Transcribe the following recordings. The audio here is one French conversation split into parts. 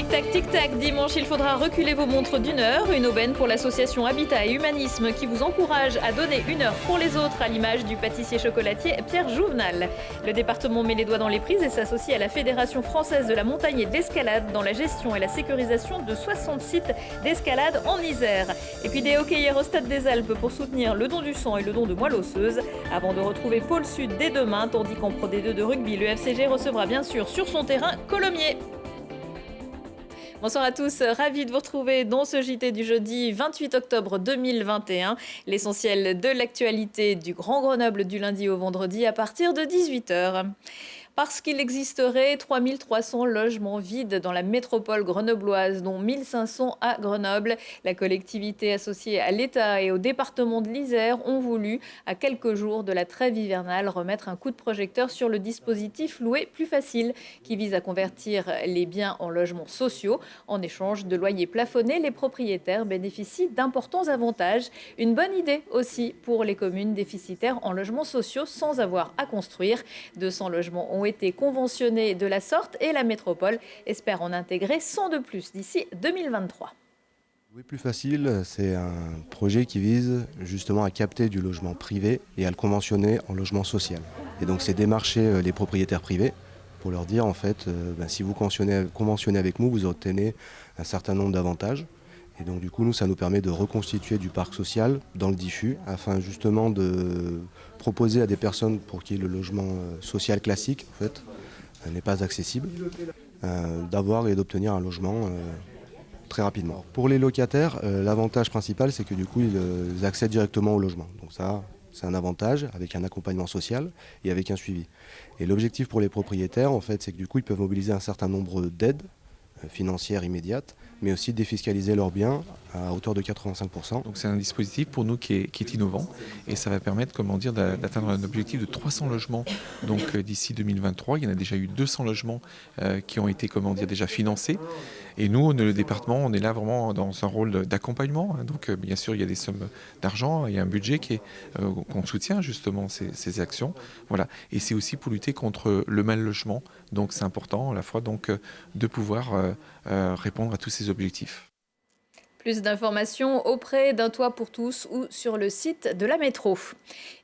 Tic-tac, tic-tac, dimanche, il faudra reculer vos montres d'une heure. Une aubaine pour l'association Habitat et Humanisme qui vous encourage à donner une heure pour les autres, à l'image du pâtissier chocolatier Pierre Jouvenal. Le département met les doigts dans les prises et s'associe à la Fédération française de la montagne et de l'escalade dans la gestion et la sécurisation de 60 sites d'escalade en Isère. Et puis des hockeyeurs au Stade des Alpes pour soutenir le don du sang et le don de moelle osseuse. Avant de retrouver Pôle Sud dès demain, tandis qu'en Pro D2 de rugby, le FCG recevra bien sûr sur son terrain Colomiers. Bonsoir à tous, ravi de vous retrouver dans ce JT du jeudi 28 octobre 2021. L'essentiel de l'actualité du Grand Grenoble du lundi au vendredi à partir de 18h. Parce qu'il existerait 3300 logements vides dans la métropole grenobloise, dont 1500 à Grenoble. La collectivité associée à l'État et au département de l'Isère ont voulu, à quelques jours de la trêve hivernale, remettre un coup de projecteur sur le dispositif Louer plus facile, qui vise à convertir les biens en logements sociaux. En échange de loyers plafonnés, les propriétaires bénéficient d'importants avantages. Une bonne idée aussi pour les communes déficitaires en logements sociaux sans avoir à construire. 200 logements ont été conventionnés de la sorte et la métropole espère en intégrer 100 de plus d'ici 2023. Oui, plus facile, c'est un projet qui vise justement à capter du logement privé et à le conventionner en logement social. Et donc c'est démarcher les propriétaires privés pour leur dire en fait, si vous conventionnez avec nous, vous obtenez un certain nombre d'avantages. Et donc du coup, nous, ça nous permet de reconstituer du parc social dans le diffus, afin justement de proposer à des personnes pour qui le logement social classique en fait, n'est pas accessible, d'avoir et d'obtenir un logement très rapidement. Pour les locataires, l'avantage principal, c'est que du coup, ils accèdent directement au logement. Donc ça, c'est un avantage avec un accompagnement social et avec un suivi. Et l'objectif pour les propriétaires, en fait, c'est que du coup, ils peuvent mobiliser un certain nombre d'aides financières immédiates, mais aussi défiscaliser leurs biens à hauteur de 85%. Donc c'est un dispositif pour nous qui est innovant et ça va permettre d'atteindre un objectif de 300 logements donc d'ici 2023. Il y en a déjà eu 200 logements qui ont été déjà financés. Et nous, le département, on est là vraiment dans un rôle d'accompagnement. Donc bien sûr, il y a des sommes d'argent, il y a un budget qu'on soutient justement ces actions. Voilà. Et c'est aussi pour lutter contre le mal logement. Donc c'est important à la fois de pouvoir répondre à tous ces objectifs. Plus d'informations auprès d'un toit pour tous ou sur le site de la métro.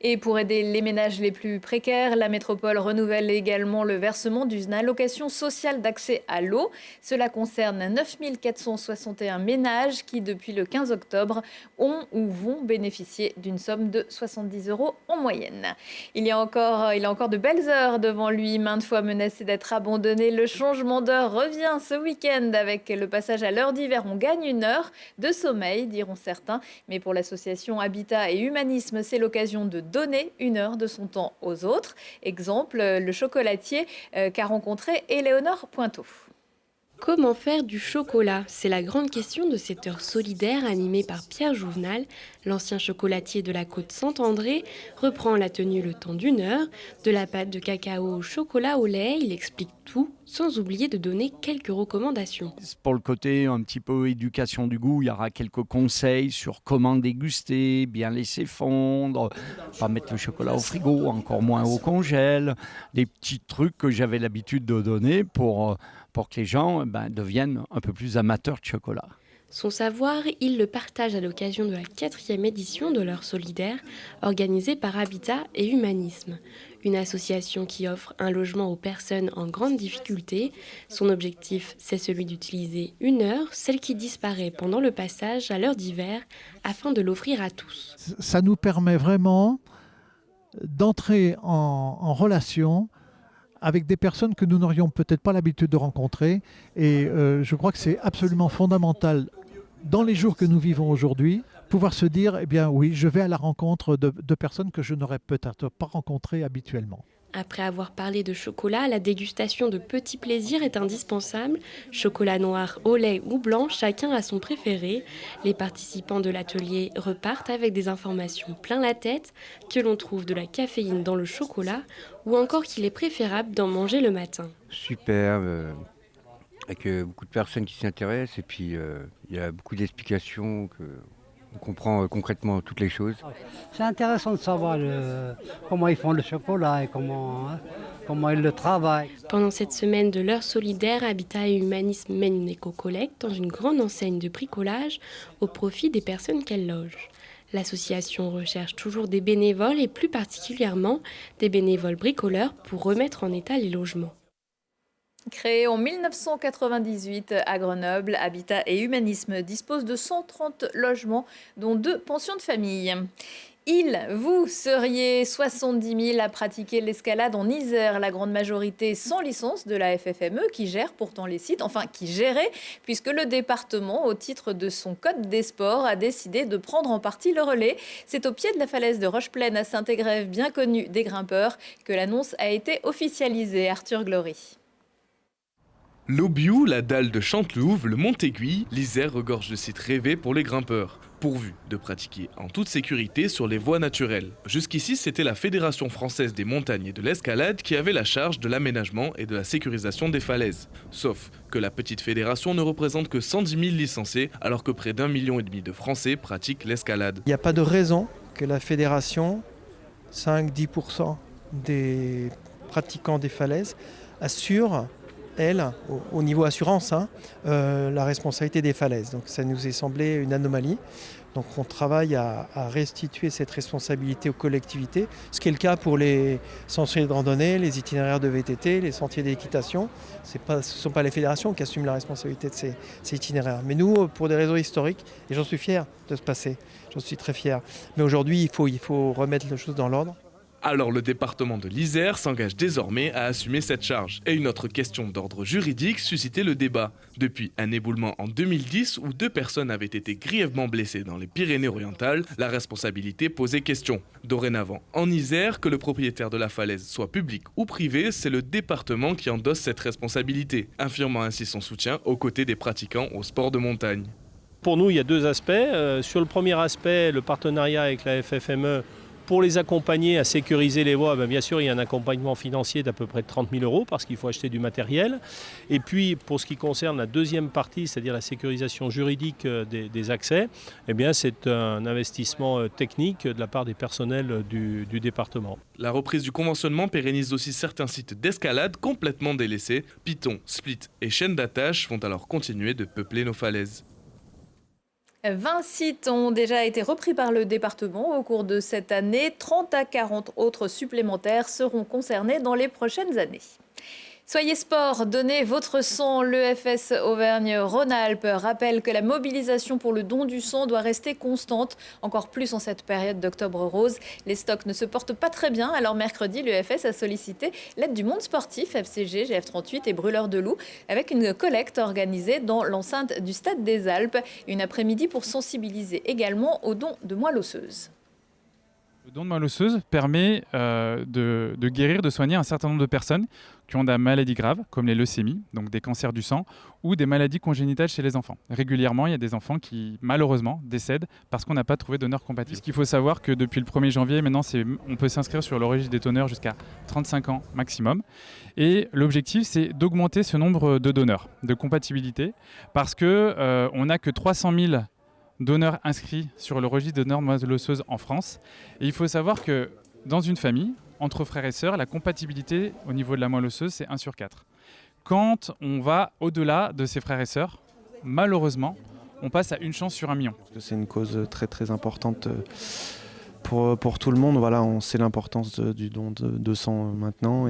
Et pour aider les ménages les plus précaires, la métropole renouvelle également le versement d'une allocation sociale d'accès à l'eau. Cela concerne 9 461 ménages qui, depuis le 15 octobre, ont ou vont bénéficier d'une somme de 70 € en moyenne. Il a encore de belles heures devant lui, maintes fois menacé d'être abandonné. Le changement d'heure revient ce week-end avec le passage à l'heure d'hiver. On gagne une heure de sommeil, diront certains. Mais pour l'association Habitat et Humanisme, c'est l'occasion de donner une heure de son temps aux autres. Exemple, le chocolatier qu'a rencontré Éléonore Pointeau. Comment faire du chocolat? C'est la grande question de cette heure solidaire animée par Pierre Jouvenal. L'ancien chocolatier de la côte Saint-André reprend la tenue le temps d'une heure. De la pâte de cacao au chocolat au lait, il explique tout, sans oublier de donner quelques recommandations. Pour le côté un petit peu éducation du goût, il y aura quelques conseils sur comment déguster, bien laisser fondre, pas mettre le chocolat au frigo, encore moins au congèle, des petits trucs que j'avais l'habitude de donner pour que les gens deviennent un peu plus amateurs de chocolat. Son savoir, il le partage à l'occasion de la 4e édition de l'heure solidaire, organisée par Habitat et Humanisme, une association qui offre un logement aux personnes en grande difficulté. Son objectif, c'est celui d'utiliser une heure, celle qui disparaît pendant le passage à l'heure d'hiver, afin de l'offrir à tous. Ça nous permet vraiment d'entrer en relation avec des personnes que nous n'aurions peut-être pas l'habitude de rencontrer. Et je crois que c'est absolument fondamental, dans les jours que nous vivons aujourd'hui, pouvoir se dire, eh bien oui, je vais à la rencontre de personnes que je n'aurais peut-être pas rencontrées habituellement. Après avoir parlé de chocolat, la dégustation de petits plaisirs est indispensable. Chocolat noir, au lait ou blanc, chacun a son préféré. Les participants de l'atelier repartent avec des informations plein la tête, que l'on trouve de la caféine dans le chocolat ou encore qu'il est préférable d'en manger le matin. Super, avec beaucoup de personnes qui s'y intéressent et puis il y a beaucoup d'explications on comprend concrètement toutes les choses. C'est intéressant de savoir comment ils font le chocolat et comment comment ils le travaillent. Pendant cette semaine de l'heure solidaire, Habitat et Humanisme mène une éco-collecte dans une grande enseigne de bricolage au profit des personnes qu'elle loge. L'association recherche toujours des bénévoles et plus particulièrement des bénévoles bricoleurs pour remettre en état les logements. Créé en 1998 à Grenoble, Habitat et Humanisme dispose de 130 logements, dont 2 pensions de famille. Vous seriez 70 000 à pratiquer l'escalade en Isère, la grande majorité sans licence de la FFME qui gère pourtant les sites, enfin qui gérait, puisque le département, au titre de son code des sports, a décidé de prendre en partie le relais. C'est au pied de la falaise de Rocheplaine à Saint-Égrève, bien connue des grimpeurs, que l'annonce a été officialisée. Arthur Glory. L'Aubiou, la dalle de Chantelouve, le Mont-Aiguille, l'Isère regorge de sites rêvés pour les grimpeurs, pourvus de pratiquer en toute sécurité sur les voies naturelles. Jusqu'ici, c'était la Fédération française des montagnes et de l'escalade qui avait la charge de l'aménagement et de la sécurisation des falaises. Sauf que la petite fédération ne représente que 110 000 licenciés, alors que près d'1,5 million de Français pratiquent l'escalade. Il n'y a pas de raison que la fédération, 5-10% des pratiquants des falaises, assure elle, au niveau assurance, la responsabilité des falaises. Donc ça nous est semblé une anomalie. Donc on travaille à restituer cette responsabilité aux collectivités, ce qui est le cas pour les sentiers de randonnée, les itinéraires de VTT, les sentiers d'équitation. Ce ne sont pas les fédérations qui assument la responsabilité de ces itinéraires. Mais nous, pour des raisons historiques, et j'en suis fier de ce passé, j'en suis très fier. Mais aujourd'hui, il faut remettre les choses dans l'ordre. Alors le département de l'Isère s'engage désormais à assumer cette charge. Et une autre question d'ordre juridique suscitait le débat. Depuis un éboulement en 2010 où 2 personnes avaient été grièvement blessées dans les Pyrénées-Orientales, la responsabilité posait question. Dorénavant, en Isère, que le propriétaire de la falaise soit public ou privé, c'est le département qui endosse cette responsabilité, affirmant ainsi son soutien aux côtés des pratiquants au sport de montagne. Pour nous, il y a 2 aspects. Sur le premier aspect, le partenariat avec la FFME, pour les accompagner à sécuriser les voies, bien sûr, il y a un accompagnement financier d'à peu près 30 000 € parce qu'il faut acheter du matériel. Et puis, pour ce qui concerne la deuxième partie, c'est-à-dire la sécurisation juridique des accès, eh bien, c'est un investissement technique de la part des personnels du département. La reprise du conventionnement pérennise aussi certains sites d'escalade complètement délaissés. Piton, split et chaînes d'attache vont alors continuer de peupler nos falaises. 20 sites ont déjà été repris par le département au cours de cette année. 30 à 40 autres supplémentaires seront concernés dans les prochaines années. Soyez sport, donnez votre sang. L'EFS Auvergne-Rhône-Alpes rappelle que la mobilisation pour le don du sang doit rester constante, encore plus en cette période d'octobre rose. Les stocks ne se portent pas très bien, alors mercredi, l'EFS a sollicité l'aide du monde sportif, FCG, GF38 et Brûleurs de Loups, avec une collecte organisée dans l'enceinte du Stade des Alpes. Une après-midi pour sensibiliser également au don de moelle osseuse. Le don de moelle osseuse permet de guérir, de soigner un certain nombre de personnes qui ont des maladies graves, comme les leucémies, donc des cancers du sang, ou des maladies congénitales chez les enfants. Régulièrement, il y a des enfants qui, malheureusement, décèdent parce qu'on n'a pas trouvé donneur compatible. Ce qu'il faut savoir que depuis le 1er janvier, maintenant, on peut s'inscrire sur le registre des donneurs jusqu'à 35 ans maximum. Et l'objectif, c'est d'augmenter ce nombre de donneurs, de compatibilité, parce qu'on n'a que 300 000 donneurs inscrits sur le registre de donneurs de moelle osseuse en France. Et il faut savoir que dans une famille, entre frères et sœurs, la compatibilité au niveau de la moelle osseuse, c'est 1 sur 4. Quand on va au-delà de ses frères et sœurs, malheureusement, on passe à 1 chance sur 1 million. C'est une cause très très importante pour tout le monde. Voilà, on sait l'importance du don de sang maintenant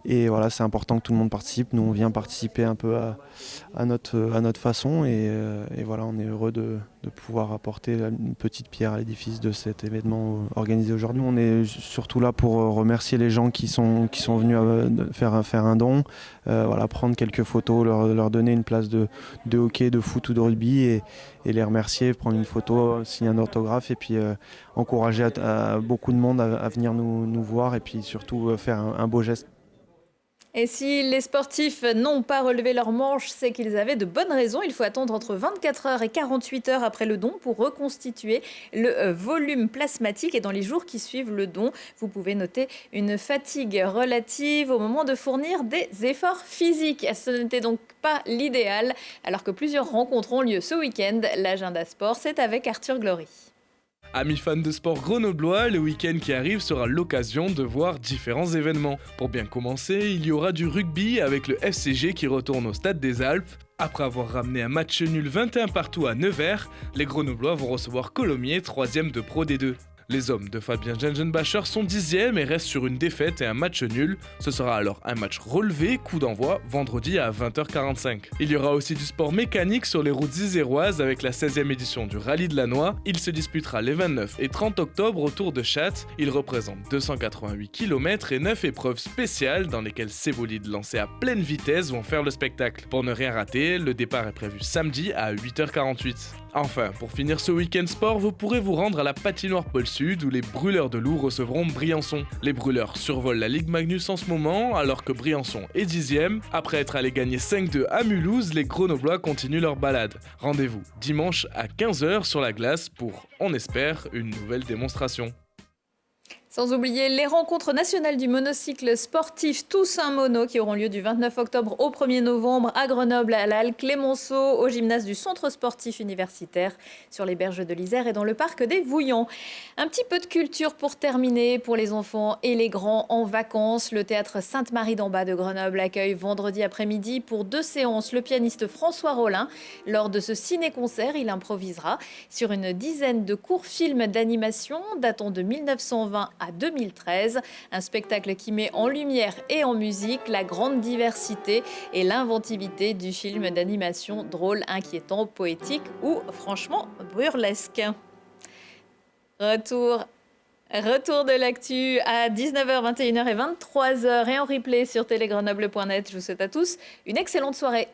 et voilà, c'est important que tout le monde participe. Nous, on vient participer un peu à notre façon et voilà, on est heureux de pouvoir apporter une petite pierre à l'édifice de cet événement organisé aujourd'hui. On est surtout là pour remercier les gens qui sont venus faire un don, voilà, prendre quelques photos, leur donner une place de hockey, de foot ou de rugby et les remercier, prendre une photo, signer un autographe et puis encourager à beaucoup de monde à venir nous voir et puis surtout faire un beau geste. Et si les sportifs n'ont pas relevé leurs manches, c'est qu'ils avaient de bonnes raisons. Il faut attendre entre 24 heures et 48 heures après le don pour reconstituer le volume plasmatique. Et dans les jours qui suivent le don, vous pouvez noter une fatigue relative au moment de fournir des efforts physiques. Ce n'était donc pas l'idéal, alors que plusieurs rencontres ont lieu ce week-end. L'agenda sport, c'est avec Arthur Glory. Amis fans de sport grenoblois, le week-end qui arrive sera l'occasion de voir différents événements. Pour bien commencer, il y aura du rugby avec le FCG qui retourne au Stade des Alpes. Après avoir ramené un match nul 21 partout à Nevers, les Grenoblois vont recevoir Colomiers, 3e de Pro D2. Les hommes de Fabien Gengenbacher sont 10e et restent sur une défaite et un match nul. Ce sera alors un match relevé, coup d'envoi, vendredi à 20h45. Il y aura aussi du sport mécanique sur les routes iséroises avec la 16e édition du Rallye de la Noix. Il se disputera les 29 et 30 octobre autour de Châtes. Il représente 288 km et 9 épreuves spéciales dans lesquelles ces bolides lancés à pleine vitesse vont faire le spectacle. Pour ne rien rater, le départ est prévu samedi à 8h48. Enfin, pour finir ce week-end sport, vous pourrez vous rendre à la patinoire Pôle Sud où les Brûleurs de Loups recevront Briançon. Les Brûleurs survolent la Ligue Magnus en ce moment alors que Briançon est 10e. Après être allé gagner 5-2 à Mulhouse, les Grenoblois continuent leur balade. Rendez-vous dimanche à 15h sur la glace pour, on espère, une nouvelle démonstration. Sans oublier les rencontres nationales du monocycle sportif Toussaint Mono qui auront lieu du 29 octobre au 1er novembre à Grenoble, à la Halle Clémenceau, au gymnase du Centre sportif universitaire, sur les berges de l'Isère et dans le parc des Vouillons. Un petit peu de culture pour terminer pour les enfants et les grands en vacances. Le théâtre Sainte-Marie-d'en-Bas de Grenoble accueille vendredi après-midi pour 2 séances le pianiste François Rollin. Lors de ce ciné-concert, il improvisera sur une dizaine de courts films d'animation datant de 1920 à 2013, un spectacle qui met en lumière et en musique la grande diversité et l'inventivité du film d'animation drôle, inquiétant, poétique ou franchement burlesque. Retour de l'actu à 19h, 21h et 23h et en replay sur télégrenoble.net. Je vous souhaite à tous une excellente soirée.